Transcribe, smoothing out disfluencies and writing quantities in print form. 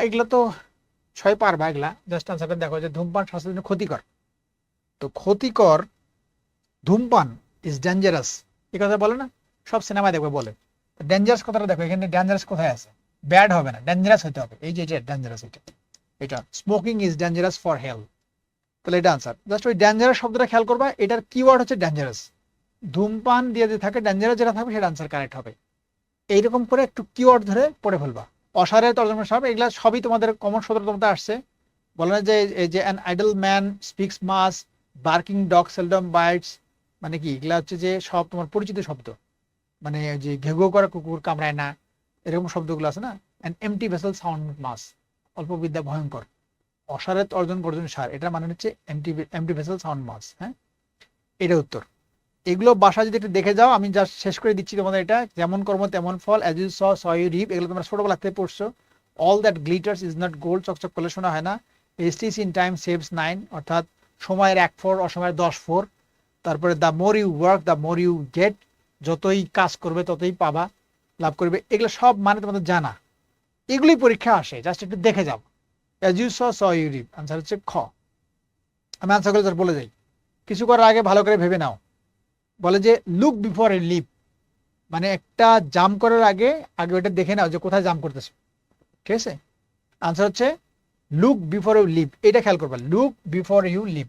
এগুলো তো ছয় পারবা, এগুলা জাস্ট আনসারটা দেখো যে ধূমপান স্বাস্থ্যের জন্য ক্ষতিকর। তো ক্ষতিকর, ধূমপান ইজ ডেঞ্জারাস, এই কথা বলে না, সব সিনেমায় দেখবে বলে। ডেঞ্জারাস কথাটা দেখো, এখানে ডেঞ্জারাস কোথায় আছে? ব্যাড হবে না, ডেঞ্জারাস হতে হবে। এই যে ডেঞ্জারাস, এটা এটা smoking is dangerous for health. তাহলে এটা আনসার। জাস্ট ওই ডেঞ্জারাস শব্দটা খেয়াল করবা, এটার কিওয়ার্ড হচ্ছে ডেঞ্জারাস। ধূমপান দিয়ে যে থাকে, ডেঞ্জারাস যেটা থাকবে সেটা আনসার কারেক্ট হবে। এইরকম করে একটু কিওয়ার্ড ধরে পড়ে ফেলবা। অসারের তর্জমা সব এগুলা সবই তোমাদের কমন সূত্র তোমাদের আসছে। বলে না যে এই যে an idle man speaks mass, barking dog seldom bites, মানে কি এগুলা হচ্ছে যে সব তোমার পরিচিত শব্দ। মানে যে ঘেউ ঘেউ করা কুকুর কামড়ায় না, এরকম শব্দগুলো আছে না। An empty vessel sound much, অল্প বিদ্যা ভয়ঙ্কর। অসারের অর্জন গর্জন সার, এটা মানে হচ্ছে MT MT vessel sound much. হ্যাঁ, এটা উত্তর। এগুলো বাসা যদি একটু দেখে যাও, আমি জাস্ট শেষ করে দিচ্ছি তোমাদের। এটা যেমন কর্ম তেমন ফল, as you sow so you reap, এগুলো তোমরা ছোটবেলা থেকে পড়ছো। All that glitters is not gold, চকচক করলে শোনা হয় না। A stitch in time saves nine, অর্থাৎ সময়ের 1 ফোর অসময়ের 10 ফোর। তারপরে the more you work the more you get, যতই কাজ করবে ততই পাবা, লাভ করবে। এগুলো সব মানে তোমাদের জানা, এগুলোই পরীক্ষা আসে, জাস্ট একটু দেখে যাও। As you sow you reap, answer হচ্ছে খ। আমি আনসারগুলো জাস্ট বলে যাই, কিছু করার আগে ভালো করে ভেবে নাও। বলে যে লুক বিফোর এ লিপ, মানে একটা জাম করার আগে আগে ওটা দেখে নাও যে কোথায় জাম করতেছে। ঠিক আছে, আনসার হচ্ছে লুক বিফোর ইউ লিপ, এটা খেয়াল করবা, লুক বিফোর ইউ লিপ।